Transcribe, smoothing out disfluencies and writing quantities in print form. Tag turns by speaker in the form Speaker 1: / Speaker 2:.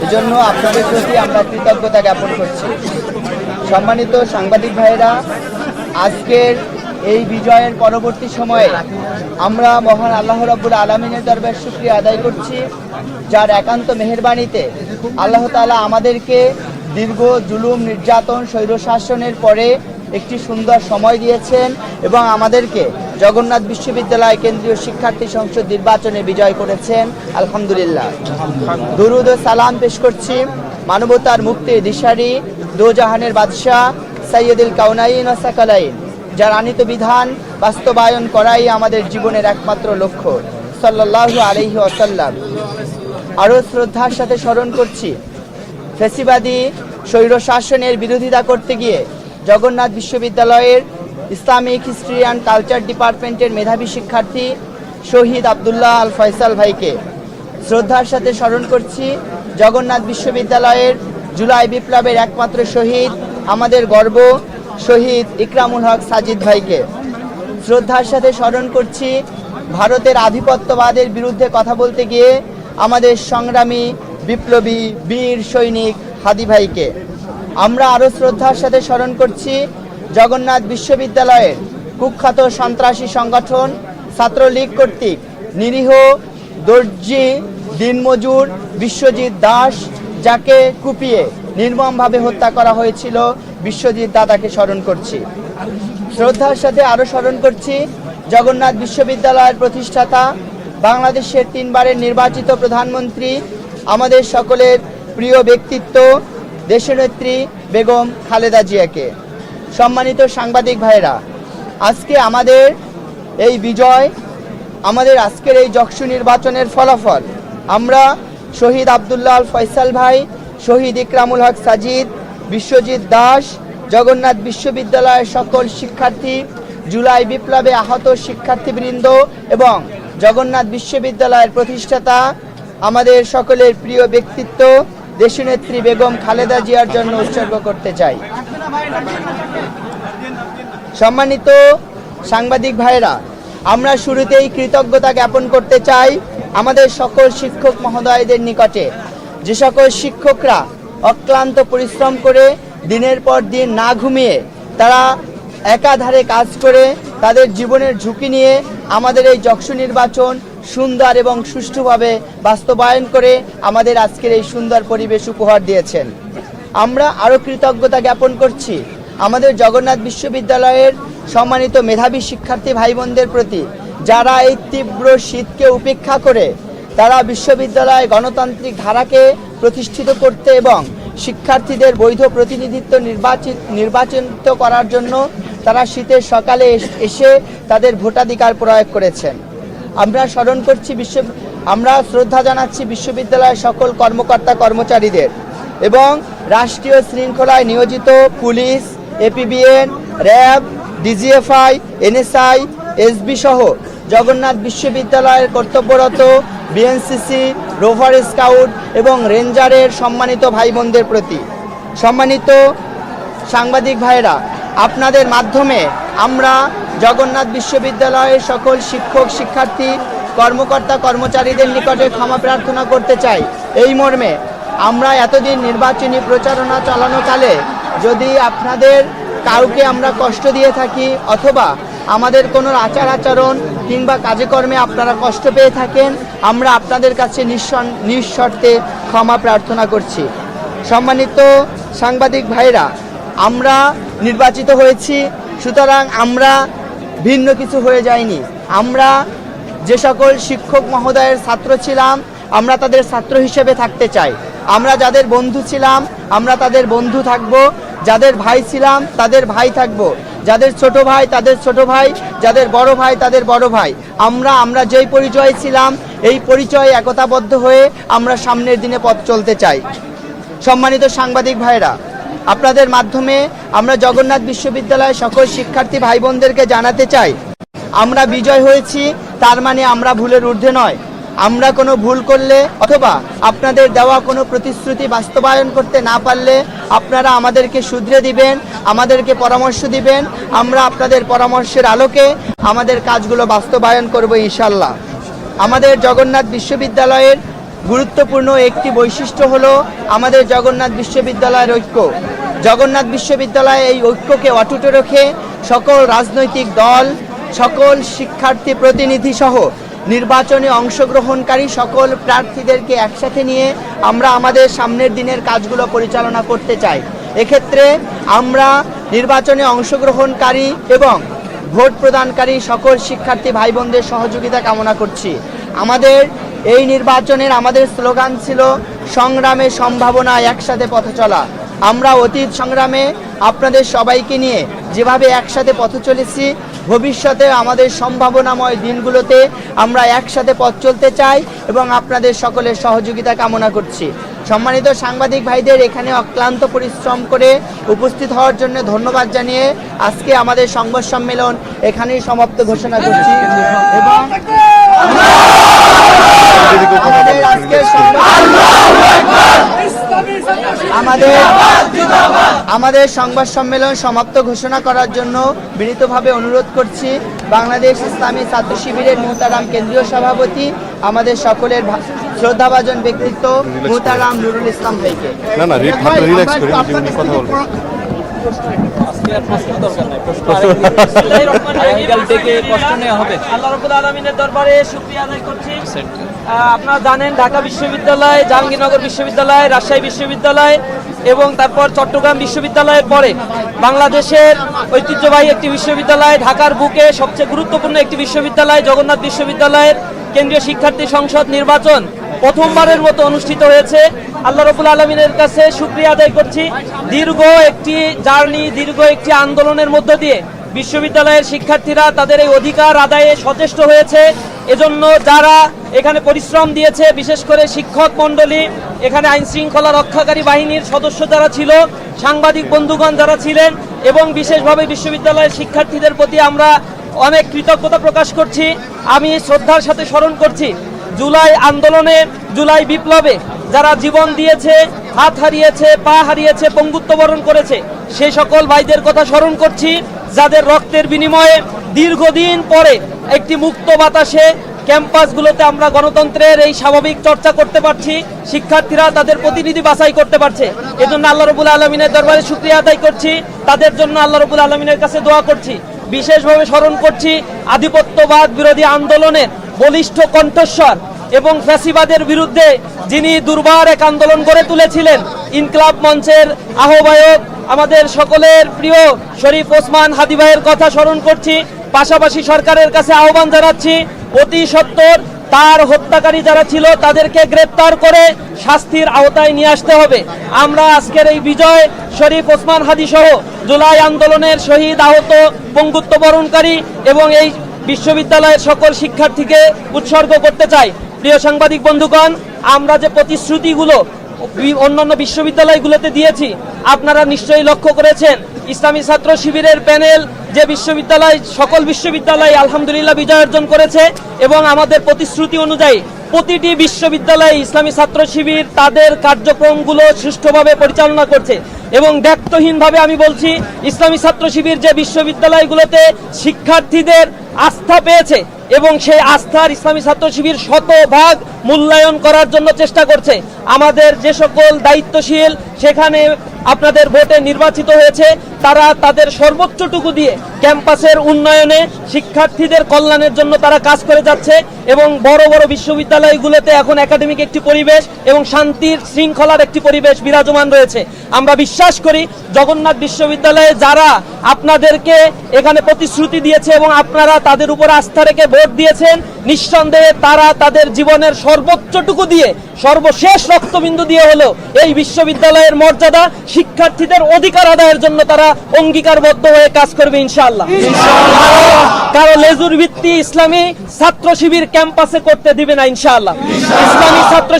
Speaker 1: এজন্য আপনাদের প্রতি আমরা কৃতজ্ঞতা জ্ঞাপন করছি। সম্মানিত সাংবাদিক ভাইয়েরা, আজকের এই বিজয়ের পরবর্তী সময়ে আমরা মহান আল্লাহ রাব্বুল আলামিনের দরবারে শুকরিয়া আদায় করছি, যার একান্ত মেহেরবানিতে আল্লাহ তাআলা আমাদেরকে দীর্ঘ জুলুম, নির্যাতন, স্বৈরশাসনের পরে একটি সুন্দর সময় দিয়েছেন এবং আমাদেরকে জগন্নাথ বিশ্ববিদ্যালয় কেন্দ্রীয় শিক্ষার্থী সংসদ নির্বাচনে বিজয় করেছেন। আলহামদুলিল্লাহ। দুরুদ ও সালাম পেশ করছি মানবতার মুক্তির দিশারি, দোজাহানের বাদশাহ সাইয়্যিদুল কাউনাইন ওয়া সাকালাইন, যার আনিত বিধান বাস্তবায়ন করাই আমাদের জীবনের একমাত্র লক্ষ্য, সাল্লাল্লাহু আলাইহি ওয়াসাল্লাম। আরও শ্রদ্ধার সাথে স্মরণ করছি ফ্যাসিবাদী স্বৈরশাসনের বিরোধিতা করতে গিয়ে জগন্নাথ বিশ্ববিদ্যালয়ের ইসলামিক হিস্ট্রি অ্যান্ড কালচার ডিপার্টমেন্টের মেধাবী শিক্ষার্থী শহীদ আবদুল্লাহ আল ফয়সাল ভাইকে। শ্রদ্ধার সাথে স্মরণ করছি জগন্নাথ বিশ্ববিদ্যালয়ের জুলাই বিপ্লবের একমাত্র শহীদ, আমাদের গর্ব, শহীদ ইকরামুল হক সাজিদ ভাইকে। শ্রদ্ধার সাথে স্মরণ করছি ভারতের আধিপত্যবাদের বিরুদ্ধে কথা বলতে গিয়ে আমাদের সংগ্রামী বিপ্লবী বীর সৈনিক হাদি ভাইকে। আমরা আরও শ্রদ্ধার সাথে স্মরণ করছি জগন্নাথ বিশ্ববিদ্যালয়ের কুখ্যাত সন্ত্রাসী সংগঠন ছাত্রলীগ কর্তৃক নিরীহ দর্জি দিনমজুর বিশ্বজিৎ দাস, যাকে কুপিয়ে নির্মমভাবে হত্যা করা হয়েছিল, বিশ্বজিৎ দাদাকে স্মরণ করছি। শ্রদ্ধার সাথে আরও স্মরণ করছি জগন্নাথ বিশ্ববিদ্যালয়ের প্রতিষ্ঠাতা, বাংলাদেশের 3 বারের নির্বাচিত প্রধানমন্ত্রী, আমাদের সকলের প্রিয় ব্যক্তিত্ব দেশনেত্রী বেগম খালেদা জিয়াকে। সম্মানিত সাংবাদিক ভাইরা, আজকে আমাদের এই বিজয়, আমাদের আজকের এই যক্ষু নির্বাচনের ফলাফল আমরা শহীদ আবদুল্লাহ আল ফয়সাল ভাই, শহীদ ইকরামুল হক সাজিদ, বিশ্বজিৎ দাস, জগন্নাথ বিশ্ববিদ্যালয়ের সকল শিক্ষার্থী, জুলাই বিপ্লবে আহত শিক্ষার্থীবৃন্দ এবং জগন্নাথ বিশ্ববিদ্যালয়ের প্রতিষ্ঠাতা, আমাদের সকলের প্রিয় ব্যক্তিত্ব দেশনেত্রী বেগম খালেদা জিয়ার জন্য উৎসর্গ করতে চাই। সম্মানিত সাংবাদিক ভাইরা, আমরা শুরুতেই কৃতজ্ঞতা জ্ঞাপন করতে চাই আমাদের সকল শিক্ষক মহোদয়দের নিকটে, যে সকল শিক্ষকরা অক্লান্ত পরিশ্রম করে দিনের পর দিন না ঘুমিয়ে তারা একাধারে কাজ করে তাদের জীবনের ঝুঁকি নিয়ে আমাদের এই যক্ষু নির্বাচন সুন্দর এবং সুষ্ঠুভাবে বাস্তবায়ন করে আমাদের আজকের এই সুন্দর পরিবেশ উপহার দিয়েছেন। আমরা আরও কৃতজ্ঞতা জ্ঞাপন করছি আমাদের জগন্নাথ বিশ্ববিদ্যালয়ের সম্মানিত মেধাবী শিক্ষার্থী ভাই বোনদের প্রতি, যারা এই তীব্র শীতকে উপেক্ষা করে তারা বিশ্ববিদ্যালয়ে গণতান্ত্রিক ধারাকে প্রতিষ্ঠিত করতে এবং শিক্ষার্থীদের বৈধ প্রতিনিধিত্ব নির্বাচিত করার জন্য তারা শীতের সকালে এসে তাদের ভোটাধিকার প্রয়োগ করেছেন। আমরা স্মরণ করছি আমরা শ্রদ্ধা জানাচ্ছি বিশ্ববিদ্যালয়ের সকল কর্মকর্তা কর্মচারীদের এবং রাষ্ট্রীয় শৃঙ্খলায় নিয়োজিত police, APBN, RAB, DGFI, NSI, SB সহ জগন্নাথ বিশ্ববিদ্যালয়ের কর্তব্যরত বিএনসিসি, রোভার স্কাউট এবং রেঞ্জারের সম্মানিত ভাই বোনদের প্রতি। সম্মানিত সাংবাদিক ভাইরা, আপনাদের মাধ্যমে আমরা জগন্নাথ বিশ্ববিদ্যালয়ের সকল শিক্ষক, শিক্ষার্থী, কর্মকর্তা কর্মচারীদের নিকটে ক্ষমা প্রার্থনা করতে চাই। এই মর্মে, আমরা এতদিন নির্বাচনী প্রচারণা চালানোকালে যদি আপনাদের কাউকে আমরা কষ্ট দিয়ে থাকি অথবা আমাদের কোনো আচার আচরণ কিংবা কাজে কর্মে আপনারা কষ্ট পেয়ে থাকেন, আমরা আপনাদের কাছে নিঃশর্তে ক্ষমা প্রার্থনা করছি। সম্মানিত সাংবাদিক ভাইরা, আমরা নির্বাচিত হয়েছি, সুতরাং আমরা ভিন্ন কিছু হয়ে যাইনি। আমরা যে সকল শিক্ষক মহোদয়ের ছাত্র ছিলাম, আমরা তাদের ছাত্র হিসেবে থাকতে চাই। আমরা যাদের বন্ধু ছিলাম, আমরা তাদের বন্ধু থাকব। যাদের ভাই ছিলাম, তাদের ভাই থাকব। যাদের ছোট ভাই, তাদের ছোট ভাই। যাদের বড় ভাই, তাদের বড় ভাই। আমরা যেই পরিচয় ছিলাম, এই পরিচয়ে একতাবদ্ধ হয়ে আমরা সামনের দিনে পথ চলতে চাই। সম্মানিত সাংবাদিক ভাইরা, আপনাদের মাধ্যমে আমরা জগন্নাথ বিশ্ববিদ্যালয়ের সকল শিক্ষার্থী ভাই বোনদেরকে জানাতে চাই, আমরা বিজয় হয়েছি, তার মানে আমরা ভুলের ঊর্ধ্বে নয়। আমরা কোনো ভুল করলে অথবা আপনাদের দেওয়া কোনো প্রতিশ্রুতি বাস্তবায়ন করতে না পারলে আপনারা আমাদেরকে শুধরে দিবেন, আমাদেরকে পরামর্শ দিবেন। আমরা আপনাদের পরামর্শের আলোকে আমাদের কাজগুলো বাস্তবায়ন করব ইনশাল্লাহ। আমাদের জগন্নাথ বিশ্ববিদ্যালয়ের গুরুত্বপূর্ণ একটি বৈশিষ্ট্য হলো আমাদের জগন্নাথ বিশ্ববিদ্যালয়ের ঐক্য। জগন্নাথ বিশ্ববিদ্যালয় এই ঐক্যকে অটুট রেখে সকল রাজনৈতিক দল, সকল শিক্ষার্থী প্রতিনিধি সহ নির্বাচনে অংশগ্রহণকারী সকল প্রার্থীদেরকে একসাথে নিয়ে আমরা আমাদের সামনের দিনের কাজগুলো পরিচালনা করতে চাই। এক্ষেত্রে আমরা নির্বাচনে অংশগ্রহণকারী এবং ভোট প্রদানকারী সকল শিক্ষার্থী ভাই বোনদের সহযোগিতা কামনা করছি। আমাদের এই নির্বাচনের আমাদের স্লোগান ছিল সংগ্রামে সম্ভাবনা, একসাথে পথ চলা। আমরা অতীত সংগ্রামে আপনাদের সবাইকে নিয়ে যেভাবে একসাথে পথ চলেছি, ভবিষ্যতে আমাদের সম্ভাবনাময় দিনগুলোতে আমরা একসাথে পথ চলতে চাই এবং আপনাদের সকলের সহযোগিতা কামনা করছি। সম্মানিত সাংবাদিক ভাইদের এখানে অক্লান্ত পরিশ্রম করে উপস্থিত হওয়ার জন্য ধন্যবাদ জানিয়ে আজকে আমাদের সংবাদ সম্মেলন এখানেই সমাপ্ত ঘোষণা করছি এবং আমাদের সংবাদ সম্মেলন সমাপ্ত ঘোষণা করার জন্য বিনীতভাবে অনুরোধ করছি বাংলাদেশ ইসলামী ছাত্র শিবিরের মুহতারাম কেন্দ্রীয় সভাপতি, আমাদের সকলের শ্রদ্ধাভাজন ব্যক্তিত্ব মুহতারাম নুরুল ইসলাম ভাইকে।
Speaker 2: আপনারা জানেন ঢাকা বিশ্ববিদ্যালয়, জাহাঙ্গীরনগর বিশ্ববিদ্যালয়, রাজশাহী বিশ্ববিদ্যালয় এবং তারপর চট্টগ্রাম বিশ্ববিদ্যালয়ের পরে বাংলাদেশের ঐতিহ্যবাহী একটি বিশ্ববিদ্যালয়, ঢাকার বুকে সবচেয়ে গুরুত্বপূর্ণ একটি বিশ্ববিদ্যালয় জগন্নাথ বিশ্ববিদ্যালয়ের কেন্দ্রীয় শিক্ষার্থী সংসদ নির্বাচন প্রথমবারের মতো অনুষ্ঠিত হয়েছে। আল্লাহ রাব্বুল আলামিনের কাছে শুকরিয়া আদায় করছি। দীর্ঘ একটি জার্নি, দীর্ঘ একটি আন্দোলনের মধ্য দিয়ে বিশ্ববিদ্যালয়ের শিক্ষার্থীরা তাদের এই অধিকার আদায়ে সচেষ্ট হয়েছে। এজন্য যারা এখানে পরিশ্রম দিয়েছে, বিশেষ করে শিক্ষক মণ্ডলী, এখানে আইন শৃঙ্খলা রক্ষাকারী বাহিনীর সদস্য যারা ছিল, সাংবাদিক বন্ধুগণ যারা ছিলেন এবং বিশেষভাবে বিশ্ববিদ্যালয়ের শিক্ষার্থীদের প্রতি আমরা অনেক কৃতজ্ঞতা প্রকাশ করছি। আমি শ্রদ্ধার সাথে স্মরণ করছি জুলাই আন্দোলনে, জুলাই বিপ্লবে যারা জীবন দিয়েছে, হাত হারিয়েছে, পা হারিয়েছে, পঙ্গুত্ব বরণ করেছে, সেই সকল ভাইদের কথা স্মরণ করছি যাদের রক্তের বিনিময়ে দীর্ঘদিন পরে একটি মুক্ত বাতাসে ক্যাম্পাসগুলোতে আমরা গণতন্ত্রের এই স্বাভাবিক চর্চা করতে পারছি, শিক্ষার্থীরা তাদের প্রতিনিধি বাছাই করতে পারছে। এজন্য আল্লাহ রাব্বুল আলামিনের দরবারে শুকরিয়া আদায় করছি, তাদের জন্য আল্লাহ রাব্বুল আলামিনের কাছে দোয়া করছি। বিশেষভাবে স্মরণ করছি আধিপত্যবাদ বিরোধী আন্দোলনের বলিষ্ঠ কণ্ঠস্বর এবং ফ্যাসিবাদের বিরুদ্ধে যিনি দুর্বার এক আন্দোলন গড়ে তুলেছিলেন, ইনকলাব মঞ্চের আহ্বায়ক আমাদের সকলের প্রিয় শরীফ ওসমান হাদি ভাইয়ের কথা স্মরণ করছি। পাশাপাশি সরকারের কাছে আহ্বান জানাচ্ছি অতি সত্বর তার হত্যাকারী যারা ছিল তাদেরকে গ্রেপ্তার করে শাস্তির আওতায় নিয়ে আসতে হবে। আমরা আজকের এই বিজয় শরীফ ওসমান হাদি সহ জুলাই আন্দোলনের শহীদ, আহত, পঙ্গুত্ব বরণকারী এবং এই বিশ্ববিদ্যালয়ের সকল শিক্ষার্থীকে উৎসর্গ করতে চাই। প্রিয় সাংবাদিক বন্ধুগণ, আমরা যে প্রতিশ্রুতিগুলো অন্যান্য বিশ্ববিদ্যালয়গুলোতে দিয়েছি আপনারা নিশ্চয়ই লক্ষ্য করেছেন। ইসলামী ছাত্র শিবিরের প্যানেল যে বিশ্ববিদ্যালয়, সকল বিশ্ববিদ্যালয় আলহামদুলিল্লাহ বিজয় অর্জন করেছে এবং আমাদের প্রতিশ্রুতি অনুযায়ী প্রতিটি বিশ্ববিদ্যালয়ে ইসলামী ছাত্র শিবির তাদের কার্যক্রমগুলো সুষ্ঠুভাবে পরিচালনা করছে এবং দায়িত্বহীনভাবে আমি বলছি ইসলামী ছাত্র শিবির যে বিশ্ববিদ্যালয়গুলোতে শিক্ষার্থীদের আস্থা পেয়েছে এবং সেই আস্থার ইসলামী ছাত্র শিবির শতভাগ মূল্যায়ন করার জন্য চেষ্টা করছে। আমাদের যে সকল দায়িত্বশীল সেখানে আপনাদের ভোটে নির্বাচিত হয়েছে তারা তাদের সর্বোচ্চটুকু দিয়ে ক্যাম্পাসের উন্নয়নে, শিক্ষার্থীদের কল্যাণের জন্য তারা কাজ করে যাচ্ছে এবং বড় বড় বিশ্ববিদ্যালয়গুলোতে এখন একাডেমিক একটি পরিবেশ এবং শান্তির শৃঙ্খলার একটি পরিবেশ বিরাজমান রয়েছে। আমরা বিশ্বাস করি জগন্নাথ বিশ্ববিদ্যালয়ে যারা আপনাদেরকে এখানে প্রতিশ্রুতি দিয়েছে এবং আপনারা তাদের উপর আস্থা রেখে ভোট দিয়েছেন, নিঃসন্দেহে তারা তাদের জীবনের সর্বোচ্চটুকু দিয়ে, সর্বশেষ রক্তবিন্দু দিয়ে হলেও এই বিশ্ববিদ্যালয়ের মর্যাদা, শিক্ষার্থীদের অধিকার আদায়ের জন্য তারা অঙ্গীকারবদ্ধ হয়ে কাজ করবে ইনশাআল্লাহ। কারো লেজুর ভিত্তি ইসলামী ছাত্র শিবির ক্যাম্পাসে করতে দিবে না ইনশাআল্লাহ। ইসলামী ছাত্র